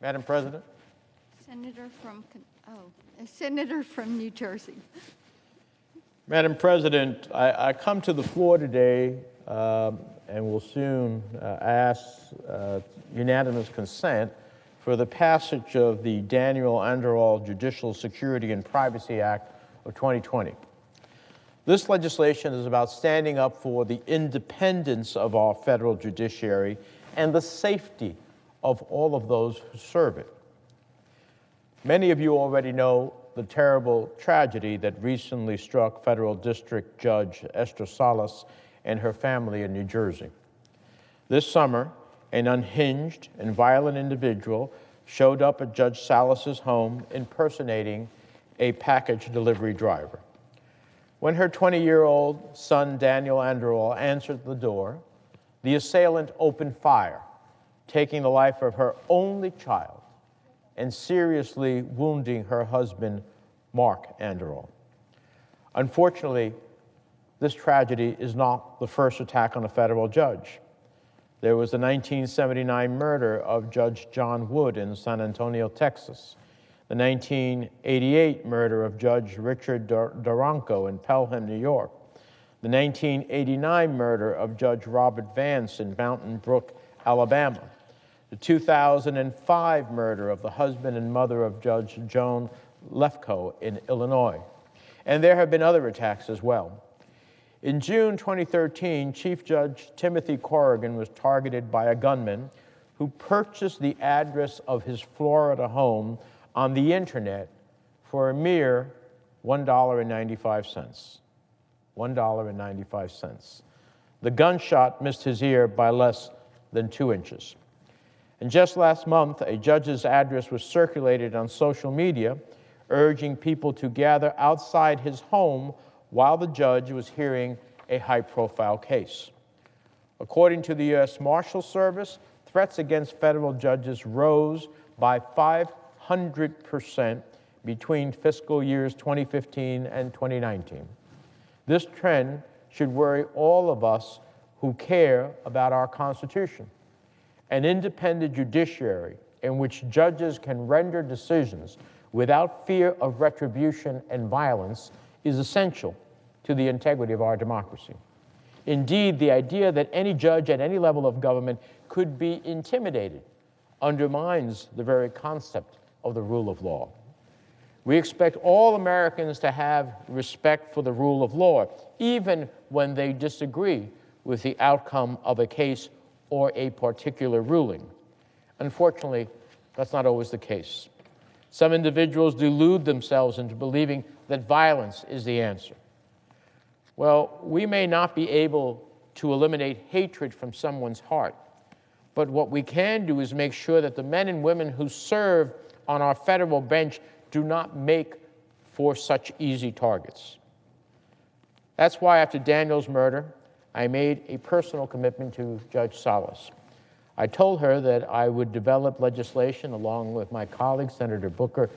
Madam President. A senator from New Jersey. Madam President, I come to the floor today and will soon ask unanimous consent for the passage of the Daniel Anderl Judicial Security and Privacy Act of 2020. This legislation is about standing up for the independence of our federal judiciary and the safety of all of those who serve it. Many of you already know the terrible tragedy that recently struck Federal District Judge Esther Salas and her family in New Jersey. This summer, an unhinged and violent individual showed up at Judge Salas's home impersonating a package delivery driver. When her 20-year-old son, Daniel Anderl, answered the door, the assailant opened fire, taking the life of her only child and seriously wounding her husband, Mark Anderl. Unfortunately, this tragedy is not the first attack on a federal judge. There was the 1979 murder of Judge John Wood in San Antonio, Texas, the 1988 murder of Judge Richard Duranko in Pelham, New York, the 1989 murder of Judge Robert Vance in Mountain Brook, Alabama, the 2005 murder of the husband and mother of Judge Joan Lefkoe in Illinois. And there have been other attacks as well. In June 2013, Chief Judge Timothy Corrigan was targeted by a gunman who purchased the address of his Florida home on the internet for a mere $1.95. $1.95. The gunshot missed his ear by less than 2 inches. And just last month, a judge's address was circulated on social media, urging people to gather outside his home while the judge was hearing a high-profile case. According to the U.S. Marshals Service, threats against federal judges rose by 500% between fiscal years 2015 and 2019. This trend should worry all of us who care about our Constitution. An independent judiciary in which judges can render decisions without fear of retribution and violence is essential to the integrity of our democracy. Indeed, the idea that any judge at any level of government could be intimidated undermines the very concept of the rule of law. We expect all Americans to have respect for the rule of law, even when they disagree with the outcome of a case or a particular ruling. Unfortunately, that's not always the case. Some individuals delude themselves into believing that violence is the answer. Well, we may not be able to eliminate hatred from someone's heart, but what we can do is make sure that the men and women who serve on our federal bench do not make for such easy targets. That's why after Daniel's murder, I made a personal commitment to Judge Salas. I told her that I would develop legislation along with my colleague, Senator Booker,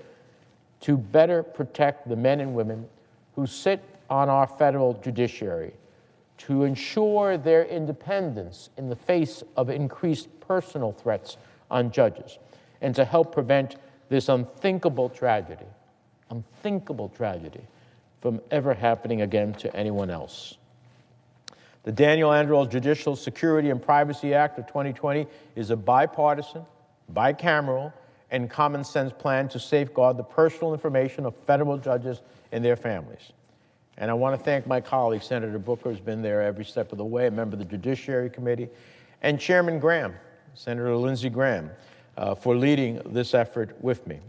to better protect the men and women who sit on our federal judiciary, to ensure their independence in the face of increased personal threats on judges, and to help prevent this unthinkable tragedy from ever happening again to anyone else. The Daniel Anderl Judicial Security and Privacy Act of 2020 is a bipartisan, bicameral, and common sense plan to safeguard the personal information of federal judges and their families. And I want to thank my colleague, Senator Booker, who's been there every step of the way, a member of the Judiciary Committee, and Chairman Graham, Senator Lindsey Graham, for leading this effort with me.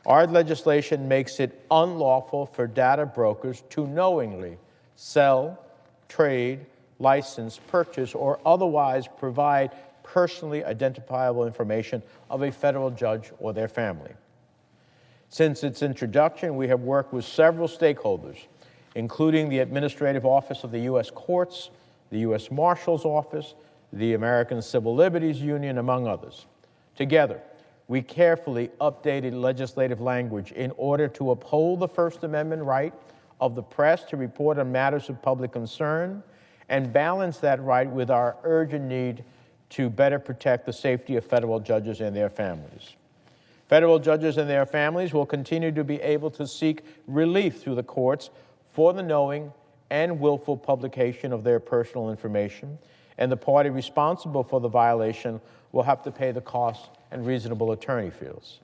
Our legislation makes it unlawful for data brokers to knowingly sell, trade, license, purchase, or otherwise provide personally identifiable information of a federal judge or their family. Since its introduction, we have worked with several stakeholders, including the Administrative Office of the U.S. Courts, the U.S. Marshal's Office, the American Civil Liberties Union, among others. Together, we carefully updated legislative language in order to uphold the First Amendment right of the press to report on matters of public concern and balance that right with our urgent need to better protect the safety of federal judges and their families. Federal judges and their families will continue to be able to seek relief through the courts for the knowing and willful publication of their personal information, and the party responsible for the violation will have to pay the costs and reasonable attorney fees.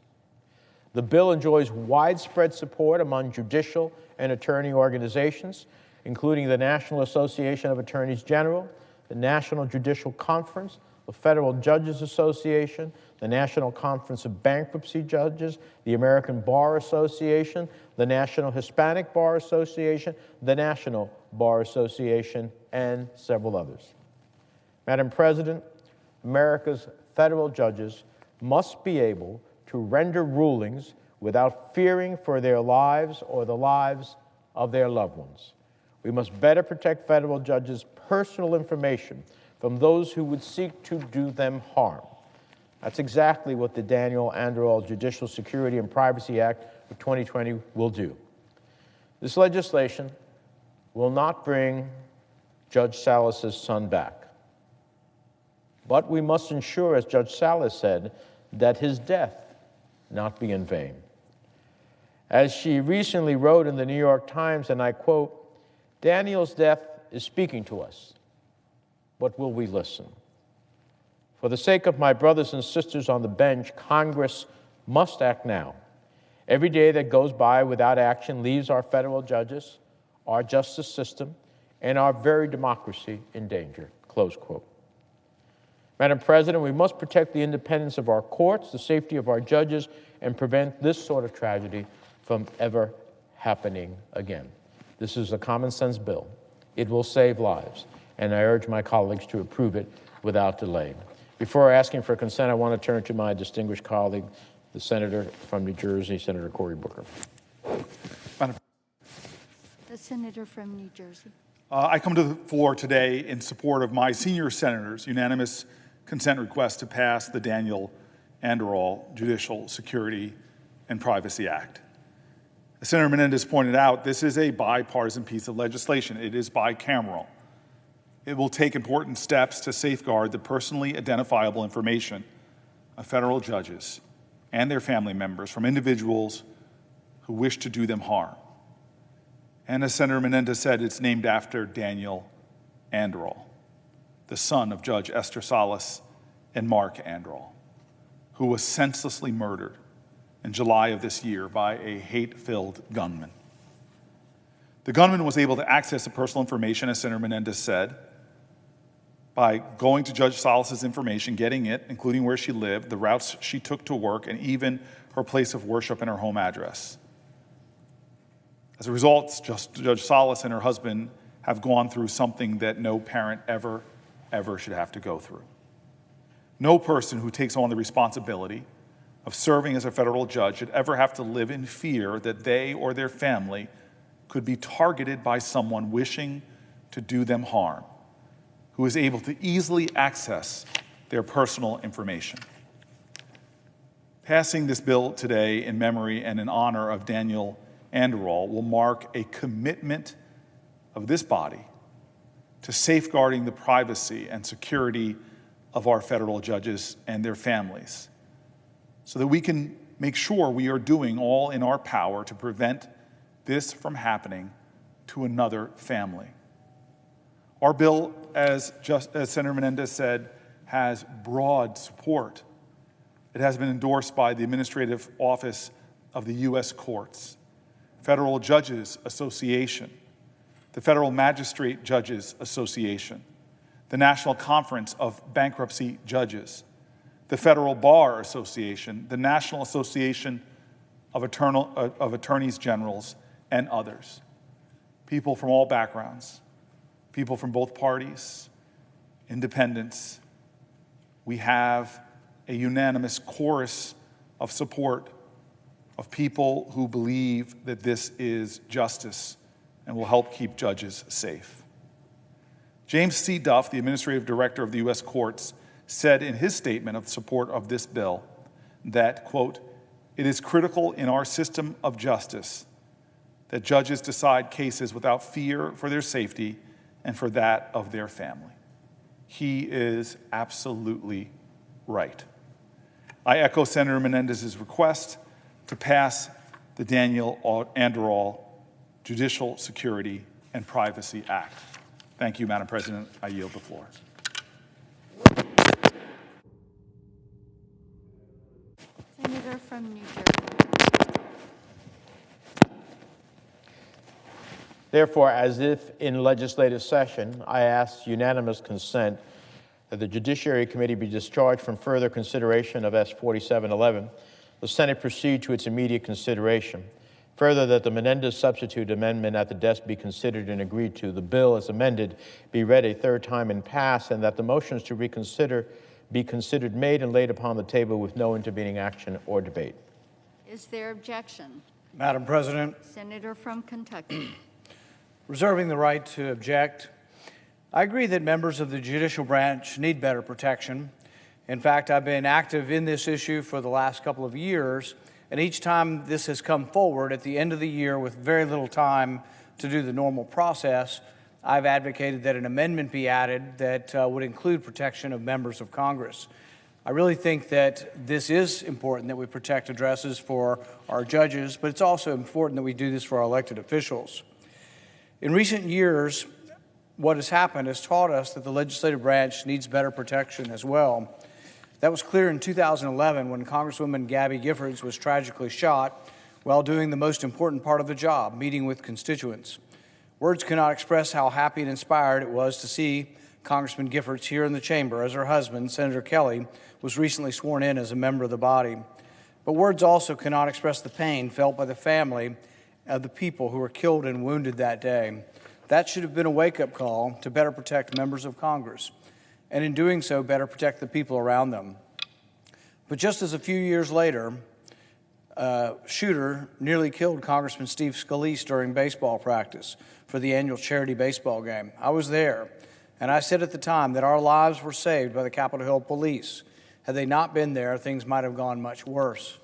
The bill enjoys widespread support among judicial and attorney organizations, including the National Association of Attorneys General, the National Judicial Conference, the Federal Judges Association, the National Conference of Bankruptcy Judges, the American Bar Association, the National Hispanic Bar Association, the National Bar Association, and several others. Madam President, America's federal judges must be able to render rulings without fearing for their lives or the lives of their loved ones. We must better protect federal judges' personal information from those who would seek to do them harm. That's exactly what the Daniel Anderl Judicial Security and Privacy Act of 2020 will do. This legislation will not bring Judge Salas' son back. But we must ensure, as Judge Salas said, that his death not be in vain. As she recently wrote in the New York Times, and I quote, "Daniel's death is speaking to us, but will we listen? For the sake of my brothers and sisters on the bench, Congress must act now. Every day that goes by without action leaves our federal judges, our justice system, and our very democracy in danger," close quote. Madam President, we must protect the independence of our courts, the safety of our judges, and prevent this sort of tragedy from ever happening again. This is a common sense bill. It will save lives, and I urge my colleagues to approve it without delay. Before asking for consent, I want to turn to my distinguished colleague, the Senator from New Jersey, Senator Cory Booker. The Senator from New Jersey. I come to the floor today in support of my senior senators' unanimous consent request to pass the Daniel Anderl Judicial Security and Privacy Act. As Senator Menendez pointed out, this is a bipartisan piece of legislation. It is bicameral. It will take important steps to safeguard the personally identifiable information of federal judges and their family members from individuals who wish to do them harm. And as Senator Menendez said, it's named after Daniel Anderl, the son of Judge Esther Salas and Mark Anderl, who was senselessly murdered in July of this year by a hate-filled gunman. The gunman was able to access the personal information, as Senator Menendez said, by going to Judge Salas' information, getting it, including where she lived, the routes she took to work, and even her place of worship and her home address. As a result, Judge Salas and her husband have gone through something that no parent ever should have to go through. No person who takes on the responsibility of serving as a federal judge should ever have to live in fear that they or their family could be targeted by someone wishing to do them harm, who is able to easily access their personal information. Passing this bill today in memory and in honor of Daniel Anderl will mark a commitment of this body to safeguarding the privacy and security of our federal judges and their families, so that we can make sure we are doing all in our power to prevent this from happening to another family. Our bill, as Senator Menendez said, has broad support. It has been endorsed by the Administrative Office of the U.S. Courts, Federal Judges Association, the Federal Magistrate Judges Association, the National Conference of Bankruptcy Judges, the Federal Bar Association, the National Association of Attorneys Generals, and others. People from all backgrounds, people from both parties, independents. We have a unanimous chorus of support of people who believe that this is justice and will help keep judges safe. James C. Duff, the Administrative Director of the U.S. Courts, said in his statement of support of this bill that, quote, "It is critical in our system of justice that judges decide cases without fear for their safety and for that of their family." He is absolutely right. I echo Senator Menendez's request to pass the Daniel Anderl Judicial Security and Privacy Act. Thank you, Madam President. I yield the floor. Senator from New Jersey. Therefore, as if in legislative session, I ask unanimous consent that the Judiciary Committee be discharged from further consideration of S. 4711, the Senate proceed to its immediate consideration. Further, that the Menendez substitute amendment at the desk be considered and agreed to, the bill as amended be read a third time and passed, and that the motions to reconsider be considered made and laid upon the table with no intervening action or debate. Is there objection? Madam President, Senator from Kentucky. reserving the right to object, I agree that members of the judicial branch need better protection. In fact, I've been active in this issue for the last couple of years, and each time this has come forward at the end of the year with very little time to do the normal process, I've advocated that an amendment be added that would include protection of members of Congress. I really think that this is important that we protect addresses for our judges, but it's also important that we do this for our elected officials. In recent years, what has happened has taught us that the legislative branch needs better protection as well. That was clear in 2011 when Congresswoman Gabby Giffords was tragically shot while doing the most important part of the job, meeting with constituents. Words cannot express how happy and inspired it was to see Congressman Giffords here in the chamber as her husband, Senator Kelly, was recently sworn in as a member of the body. But words also cannot express the pain felt by the family of the people who were killed and wounded that day. That should have been a wake-up call to better protect members of Congress, and in doing so, better protect the people around them. But just as a few years later, a shooter nearly killed Congressman Steve Scalise during baseball practice for the annual charity baseball game. I was there, and I said at the time that our lives were saved by the Capitol Hill Police. Had they not been there, things might have gone much worse.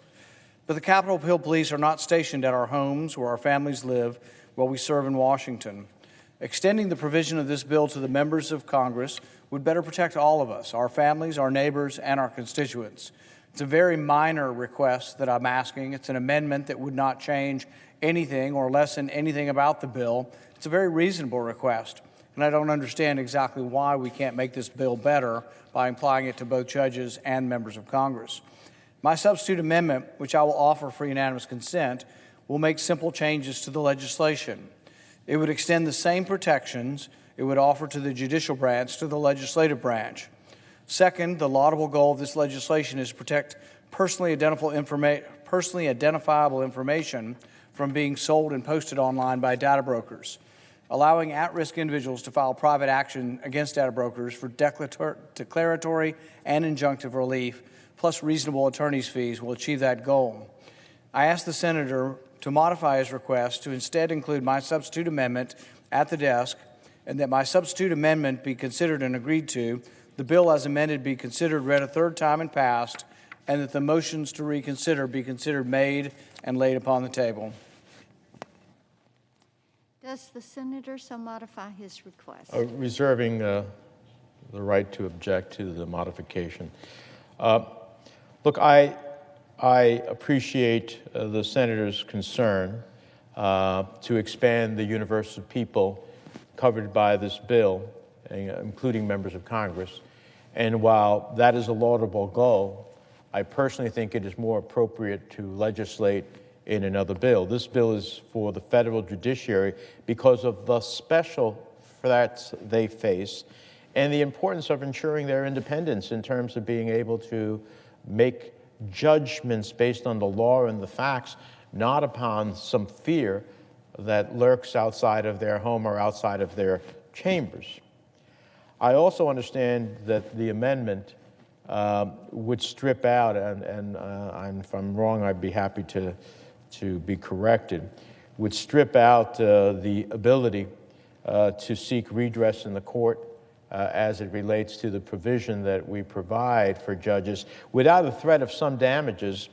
But the Capitol Hill Police are not stationed at our homes where our families live while we serve in Washington. Extending the provision of this bill to the members of Congress would better protect all of us, our families, our neighbors, and our constituents. It's a very minor request that I'm asking. It's an amendment that would not change anything or lessen anything about the bill. It's a very reasonable request, and I don't understand exactly why we can't make this bill better by applying it to both judges and members of Congress. My substitute amendment, which I will offer for unanimous consent, will make simple changes to the legislation. It would extend the same protections it would offer to the judicial branch to the legislative branch. Second, the laudable goal of this legislation is to protect personally identifiable information from being sold and posted online by data brokers, allowing at-risk individuals to file private action against data brokers for declaratory and injunctive relief, plus reasonable attorney's fees will achieve that goal. I ask the Senator to modify his request to instead include my substitute amendment at the desk, and that my substitute amendment be considered and agreed to, the bill as amended be considered, read a third time and passed, and that the motions to reconsider be considered made and laid upon the table. Does the senator so modify his request? Reserving the right to object to the modification. Look, I appreciate the senator's concern to expand the universe of people covered by this bill, including members of Congress. And while that is a laudable goal, I personally think it is more appropriate to legislate in another bill. This bill is for the federal judiciary because of the special threats they face and the importance of ensuring their independence in terms of being able to make judgments based on the law and the facts, not upon some fear that lurks outside of their home or outside of their chambers. I also understand that the amendment would strip out, and if I'm wrong, I'd be happy to be corrected, would strip out the ability to seek redress in the court as it relates to the provision that we provide for judges. Without the threat of some damages,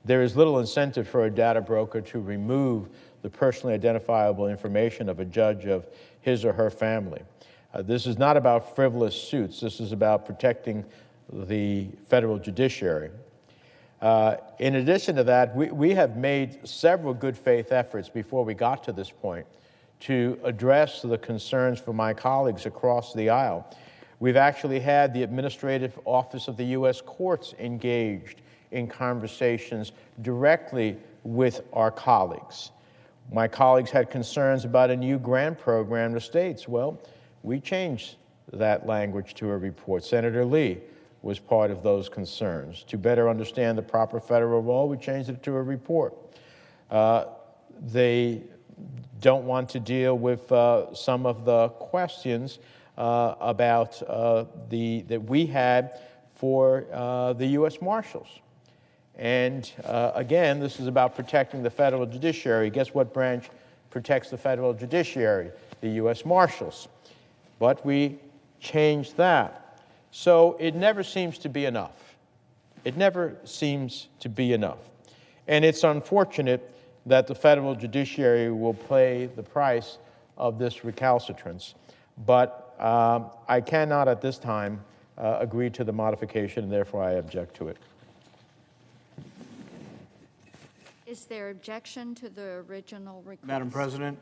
there is little incentive for a data broker to remove the personally identifiable information of a judge of his or her family. This is not about frivolous suits. This is about protecting the federal judiciary. In addition to that, we have made several good faith efforts before we got to this point to address the concerns from my colleagues across the aisle. We've actually had the Administrative Office of the U.S. Courts engaged in conversations directly with our colleagues. My colleagues had concerns about a new grant program to states. Well, we changed that language to a report. Senator Lee was part of those concerns. To better understand the proper federal role, we changed it to a report. They don't want to deal with some of the questions about that we had for the U.S. Marshals. And again, this is about protecting the federal judiciary. Guess what branch protects the federal judiciary? The U.S. Marshals. But we changed that. So it never seems to be enough. It never seems to be enough. And it's unfortunate that the federal judiciary will pay the price of this recalcitrance. But I cannot at this time agree to the modification, and therefore I object to it. Is there objection to the original request? Madam President,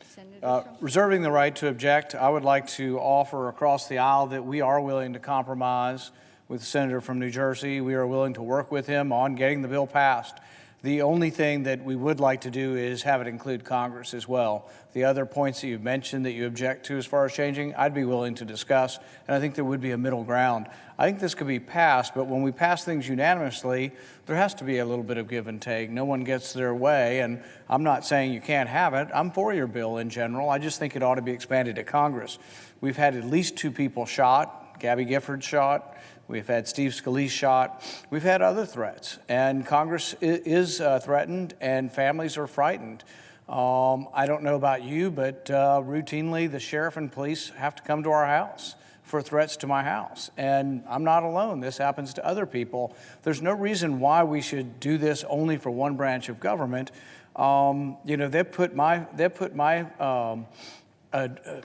Senator reserving the right to object, I would like to offer across the aisle that we are willing to compromise with the senator from New Jersey. We are willing to work with him on getting the bill passed. The only thing that we would like to do is have it include Congress as well. The other points that you've mentioned that you object to as far as changing, I'd be willing to discuss, and I think there would be a middle ground. I think this could be passed, but when we pass things unanimously, there has to be a little bit of give and take. No one gets their way, and I'm not saying you can't have it. I'm for your bill in general. I just think it ought to be expanded to Congress. We've had at least 2 people shot, Gabby Gifford shot. We've had Steve Scalise shot. We've had other threats, and Congress is threatened, and families are frightened. I don't know about you, but routinely the sheriff and police have to come to our house for threats to my house, and I'm not alone. This happens to other people. There's no reason why we should do this only for one branch of government. You know, they put my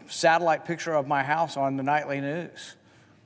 satellite picture of my house on the nightly news.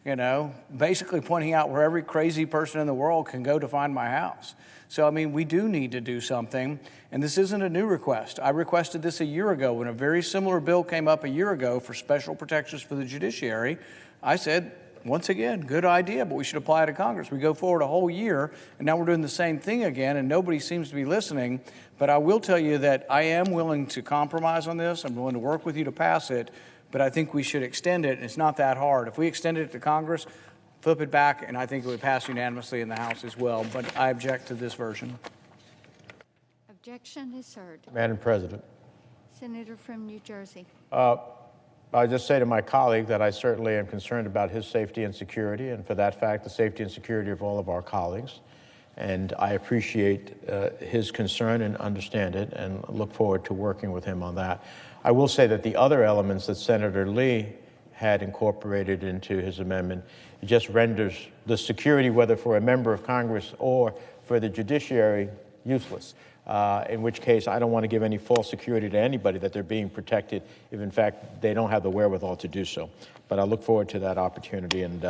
You know, basically pointing out where every crazy person in the world can go to find my house. So, I mean, we do need to do something, and this isn't a new request. I requested this a year ago when a very similar bill came up a year ago for special protections for the judiciary. I said, once again, good idea, but we should apply it to Congress. We go forward a whole year, and now we're doing the same thing again, and nobody seems to be listening. But I will tell you that I am willing to compromise on this. I'm willing to work with you to pass it. But I think we should extend it, and it's not that hard. If we extended it to Congress, flip it back, and I think it would pass unanimously in the House as well. But I object to this version. Objection is heard. Madam President. Senator from New Jersey. I just say to my colleague that I certainly am concerned about his safety and security, and for that fact, the safety and security of all of our colleagues. And I appreciate his concern and understand it, and look forward to working with him on that. I will say that the other elements that Senator Lee had incorporated into his amendment, it just renders the security, whether for a member of Congress or for the judiciary, useless. In which case, I don't want to give any false security to anybody that they're being protected if, in fact, they don't have the wherewithal to do so. But I look forward to that opportunity, and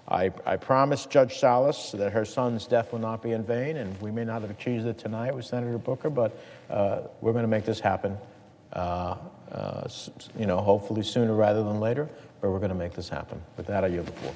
I promise Judge Salas that her son's death will not be in vain, and we may not have achieved it tonight with Senator Booker, but we're going to make this happen. You know, hopefully sooner rather than later, but we're going to make this happen. With that, I yield the floor.